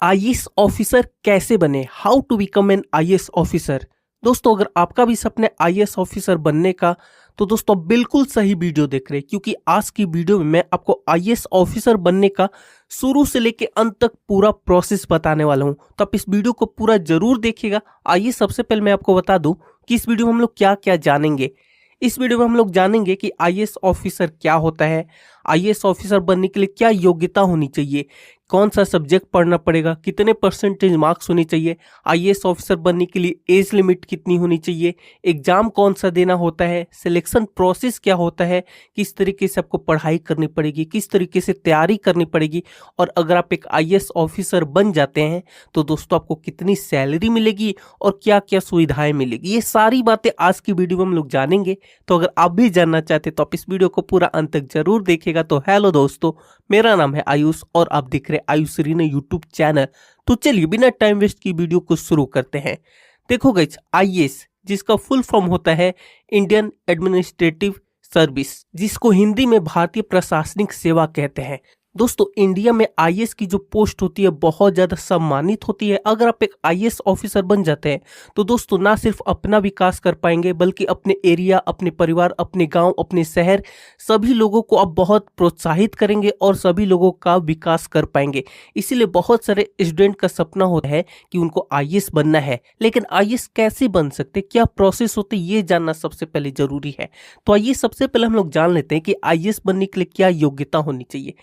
IAS officer कैसे बने, how to become an IAS officer. दोस्तों, अगर आपका भी सपना है आईएएस ऑफिसर बनने का, तो दोस्तों आप बिल्कुल सही वीडियो देख रहे हैं, क्योंकि आज की वीडियो में मैं आपको आईएएस ऑफिसर बनने का शुरू से लेके अंत तक पूरा प्रोसेस बताने वाला हूं। तो आप इस वीडियो को पूरा जरूर देखिएगा। आइए सबसे पहले मैं आपको बता दूं कि इस वीडियो में हम लोग क्या क्या जानेंगे। इस वीडियो में हम लोग जानेंगे कि आईएएस ऑफिसर क्या होता है, आईएएस ऑफिसर बनने के लिए क्या योग्यता होनी चाहिए, कौन सा सब्जेक्ट पढ़ना पड़ेगा, कितने परसेंटेज मार्क्स होने चाहिए, आईएएस ऑफिसर बनने के लिए एज लिमिट कितनी होनी चाहिए, एग्जाम कौन सा देना होता है, सिलेक्शन प्रोसेस क्या होता है, किस तरीके से आपको पढ़ाई करनी पड़ेगी, किस तरीके से तैयारी करनी पड़ेगी, और अगर आप एक आईएएस ऑफिसर बन जाते हैं तो दोस्तों आपको कितनी सैलरी मिलेगी और क्या क्या सुविधाएं मिलेगी। ये सारी बातें आज की वीडियो में हम लोग जानेंगे। तो अगर आप भी जानना चाहते तो आप इस वीडियो को पूरा अंत तक जरूर देखिएगा। तो हेलो दोस्तों, मेरा नाम है आयुष और आप देख रहे हैं आयुष रीना यूट्यूब चैनल। तो चलिए बिना टाइम वेस्ट की वीडियो को शुरू करते हैं। देखो गाइस, आईएएस जिसका फुल फॉर्म होता है इंडियन एडमिनिस्ट्रेटिव सर्विस, जिसको हिंदी में भारतीय प्रशासनिक सेवा कहते हैं। दोस्तों, इंडिया में आईएएस की जो पोस्ट होती है बहुत ज़्यादा सम्मानित होती है। अगर आप एक आईएएस ऑफिसर बन जाते हैं तो दोस्तों ना सिर्फ अपना विकास कर पाएंगे, बल्कि अपने एरिया, अपने परिवार, अपने गांव, अपने शहर, सभी लोगों को आप बहुत प्रोत्साहित करेंगे और सभी लोगों का विकास कर पाएंगे। इसीलिए बहुत सारे स्टूडेंट का सपना होता है कि उनको आईएएस बनना है। लेकिन आईएएस कैसे बन सकते, क्या प्रोसेस होते, ये जानना सबसे पहले जरूरी है। तो आइए सबसे पहले हम लोग जान लेते हैं कि आईएएस बनने के लिए क्या योग्यता होनी चाहिए।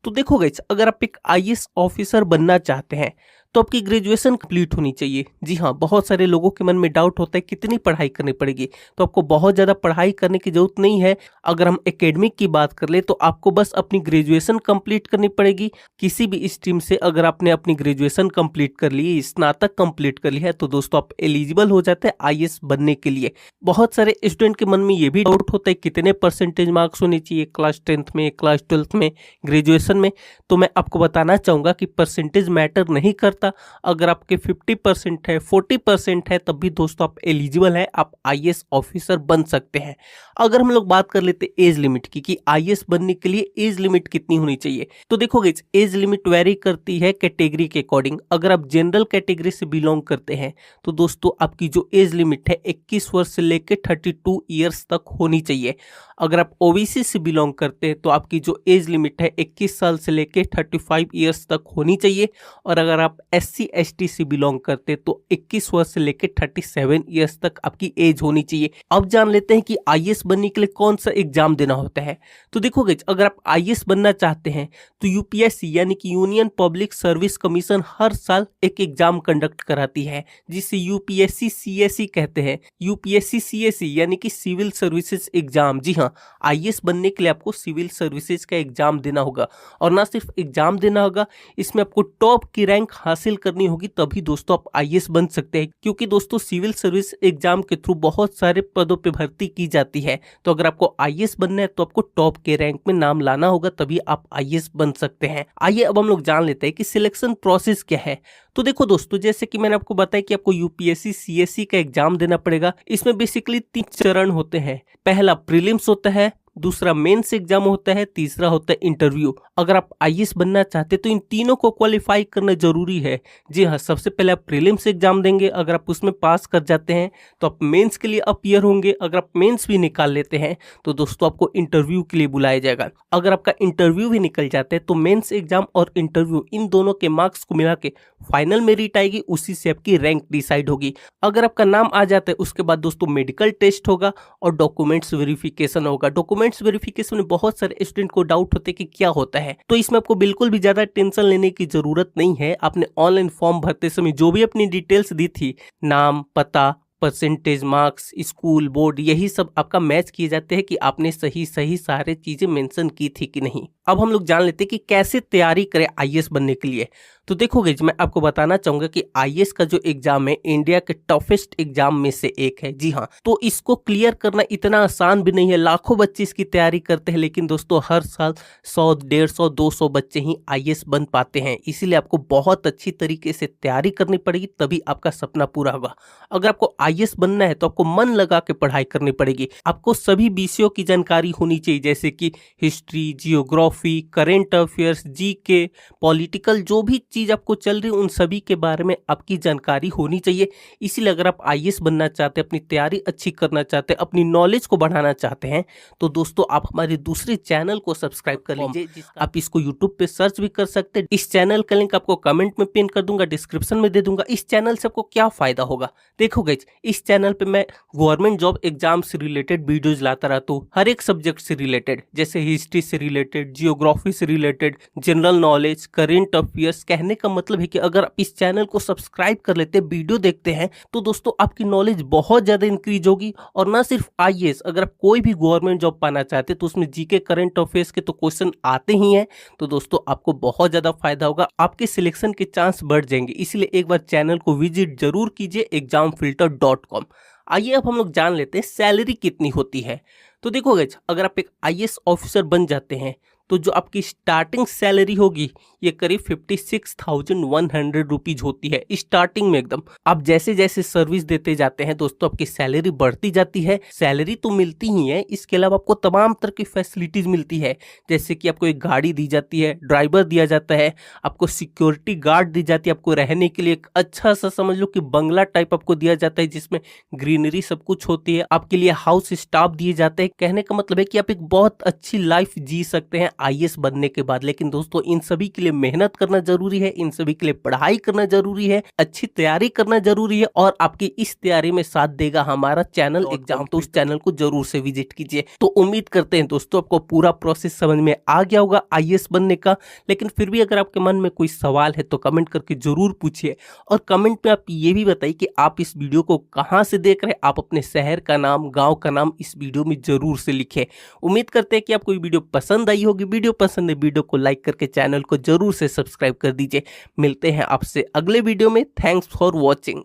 तो देखो गाइस, अगर आप एक आईएएस ऑफिसर बनना चाहते हैं तो आपकी ग्रेजुएशन कंप्लीट होनी चाहिए। जी हाँ, बहुत सारे लोगों के मन में डाउट होता है कितनी पढ़ाई करनी पड़ेगी। तो आपको बहुत ज़्यादा पढ़ाई करने की जरूरत नहीं है। अगर हम एकेडमिक की बात कर ले तो आपको बस अपनी ग्रेजुएशन कंप्लीट करनी पड़ेगी। किसी भी स्ट्रीम से अगर आपने अपनी ग्रेजुएशन कंप्लीट कर ली, स्नातक कंप्लीट कर ली है, तो दोस्तों आप एलिजिबल हो जाते हैं आईएएस बनने के लिए। बहुत सारे स्टूडेंट के मन में ये भी डाउट होता है कितने परसेंटेज मार्क्स होने चाहिए क्लास 10th में, क्लास 12th में, ग्रेजुएशन में। तो मैं आपको बताना चाहूँगा कि परसेंटेज मैटर नहीं करता। अगर आपके 50% है, 40% है, तब भी दोस्तों आप एलिजिबल है, आप आईएएस ऑफिसर बन सकते हैं। अगर हम लोग बात कर लेते एज लिमिट की कि आईएएस बनने के लिए एज लिमिट कितनी होनी चाहिए, तो देखोगे एज लिमिट वेरी करती है कैटेगरी के अकॉर्डिंग। अगर आप जनरल कैटेगरी से बिलोंग करते हैं तो दोस्तों आपकी जो एज लिमिट है 21 वर्ष से लेकर 32 ईयर्स तक होनी चाहिए। अगर आप ओबीसी से बिलोंग करते हैं तो आपकी जो एज लिमिट है 21 साल से लेकर 35 ईयर्स तक होनी चाहिए। और अगर आप एससी एसटी से बिलोंग करते हैं तो 21 वर्ष से लेकर 37 ईयर्स तक आपकी एज होनी चाहिए। अब जान लेते हैं कि आईएएस बनने के लिए कौन सा एग्जाम देना होता है। तो देखोगे, अगर आप आईएएस बनना चाहते हैं तो यूपीएससी यानी कि यूनियन पब्लिक सर्विस कमीशन हर साल एक एग्जाम कंडक्ट कराती है, जिसे यूपीएससी सीएसई कहते हैं। यूपीएससी सीएसई यानी कि सिविल सर्विसेज एग्जाम। जी हाँ, आईएएस बनने के लिए आपको सिविल सर्विसेज का एग्जाम देना होगा। और ना सिर्फ एग्जाम देना होगा, इसमें आपको टॉप की रैंक हासिल करनी होगी, तभी दोस्तों आप आईएएस बन सकते हैं। क्योंकि दोस्तों सिविल सर्विस एग्जाम के थ्रू बहुत सारे पदों पे भर्ती की जाती है। तो अगर आपको आईएएस बनना है तो आपको टॉप के रैंक में नाम लाना होगा, तभी आप आईएएस बन सकते हैं। आइए अब हम लोग जान लेते हैं कि सिलेक्शन प्रोसेस क्या है। तो देखो दोस्तों, जैसे कि मैंने आपको बताया कि आपको यूपीएससी सीएसई का एग्जाम देना पड़ेगा। इसमें बेसिकली 3 चरण होते हैं। पहला प्रीलिम्स होता है, दूसरा मेंस एग्जाम होता है, तीसरा होता है इंटरव्यू। अगर आप आईएएस बनना चाहते हैं तो इन तीनों को क्वालिफाई करना जरूरी है। जी हाँ, सबसे पहले आप प्रीलिम्स एग्जाम देंगे। अगर आप उसमें पास कर जाते हैं तो आप मेंस के लिए अपीयर होंगे। अगर आप मेंस भी निकाल लेते हैं तो दोस्तों आपको इंटरव्यू के लिए बुलाया जाएगा। अगर आपका इंटरव्यू भी निकल जाता है तो मेंस एग्जाम और इंटरव्यू इन दोनों के मार्क्स को मिला के फाइनल मेरिट आएगी, उसी से आपकी रैंक डिसाइड होगी। अगर आपका नाम आ जाता है उसके बाद दोस्तों मेडिकल टेस्ट होगा और डॉक्यूमेंट्स वेरिफिकेशन होगा। डॉक्यूमेंट्स वेरिफिकेशन में बहुत सारे स्टूडेंट को डाउट होते हैं कि क्या होता है। तो इसमें आपको बिल्कुल भी ज्यादा टेंशन लेने की जरूरत नहीं है। आपने ऑनलाइन फॉर्म भरते समय जो भी अपनी डिटेल्स दी थी, नाम, पता, परसेंटेज मार्क्स, स्कूल, बोर्ड, यही सब आपका मैच किए जाते हैं कि आपने सही सही सारे चीजें मेंशन की थी कि नहीं। अब हम लोग जान लेते हैं कि कैसे तैयारी करें आईएएस बनने के लिए। तो देखोगे, मैं आपको बताना चाहूंगा कि आईएएस का जो एग्जाम है इंडिया के टफेस्ट एग्जाम में से एक है। जी हाँ, तो इसको क्लियर करना इतना आसान भी नहीं है। लाखों बच्चे इसकी तैयारी करते हैं, लेकिन दोस्तों हर साल 100, 150, 200 बच्चे ही आईएएस बन पाते हैं। इसीलिए आपको बहुत अच्छी तरीके से तैयारी करनी पड़ेगी, तभी आपका सपना पूरा होगा। अगर आपको आईएएस बनना है तो आपको मन लगा के पढ़ाई करनी पड़ेगी। आपको सभी विषयों की जानकारी होनी चाहिए, जैसे कि history, geography, current affairs, GK, political, जो भी चीज़ आपको चल रही है उन सभी के बारे में आपकी जानकारी होनी चाहिए। इसीलिए अगर आप आईएएस बनना चाहते हैं, अपनी तैयारी अच्छी करना चाहते हैं, अपनी नॉलेज को बढ़ाना चाहते हैं, तो दोस्तों आप हमारे दूसरे चैनल को सब्सक्राइब कर लीजिए। आप इसको यूट्यूब पे सर्च भी कर सकते हैं। इस चैनल का लिंक आपको कमेंट में पिन कर दूंगा, डिस्क्रिप्शन में दे दूंगा। इस चैनल से आपको क्या फायदा होगा, देखो गाइस, इस चैनल पे मैं गवर्नमेंट जॉब एग्जाम से रिलेटेड वीडियोज लाता रहता हूँ, हर एक सब्जेक्ट से रिलेटेड, जैसे हिस्ट्री से रिलेटेड, जियोग्राफी से related, general knowledge, current affairs. कहने का मतलब है कि अगर आप इस चैनल को सब्सक्राइब कर लेते हैं, वीडियो देखते हैं, तो दोस्तों आपकी नॉलेज बहुत ज्यादा इंक्रीज होगी। और ना सिर्फ आईएएस, अगर आप कोई भी गवर्नमेंट जॉब पाना चाहते हैं तो उसमें जीके, करंट अफेयर्स के तो क्वेश्चन आते ही हैं, तो दोस्तों आपको बहुत ज्यादा फायदा होगा, आपके सिलेक्शन के चांस बढ़ जाएंगे। इसलिए एक बार चैनल को विजिट जरूर कीजिए examfilter.com। आइए अब हम लोग जान लेते हैं सैलरी कितनी होती है। तो देखो गाइस, अगर आप एक आईएएस ऑफिसर बन जाते हैं तो जो आपकी स्टार्टिंग सैलरी होगी ये करीब 56,100 रुपीज होती है स्टार्टिंग में एकदम। आप जैसे जैसे सर्विस देते जाते हैं दोस्तों आपकी सैलरी बढ़ती जाती है। सैलरी तो मिलती ही है, इसके अलावा आपको तमाम तरह की फैसिलिटीज मिलती है, जैसे कि आपको एक गाड़ी दी जाती है, ड्राइवर दिया जाता है, आपको सिक्योरिटी गार्ड दी जाती है, आपको रहने के लिए एक अच्छा सा समझ लो कि बंगला टाइप आपको दिया जाता है जिसमें ग्रीनरी सब कुछ होती है, आपके लिए हाउस स्टाफ दिए जाते हैं। कहने का मतलब है कि आप एक बहुत अच्छी लाइफ जी सकते हैं आईएएस बनने के बाद। लेकिन दोस्तों इन सभी के लिए मेहनत करना जरूरी है, इन सभी के लिए पढ़ाई करना जरूरी है, अच्छी तैयारी करना जरूरी है, और आपकी इस तैयारी में साथ देगा हमारा चैनल एग्जाम। तो उस चैनल को जरूर से विजिट कीजिए। तो उम्मीद करते हैं दोस्तों आपको पूरा प्रोसेस समझ में आ गया होगा आईएएस बनने का। लेकिन फिर भी अगर आपके मन में कोई सवाल है तो कमेंट करके जरूर पूछिए, और कमेंट में आप ये भी बताइए कि आप इस वीडियो को कहां से देख रहे हैं। आप अपने शहर का नाम, गांव का नाम इस वीडियो में जरूर से लिखें। उम्मीद करते हैं कि आपको ये वीडियो पसंद आई होगी। वीडियो पसंद है, वीडियो को लाइक करके चैनल को जरूर से सब्सक्राइब कर दीजिए। मिलते हैं आपसे अगले वीडियो में। Thanks for watching.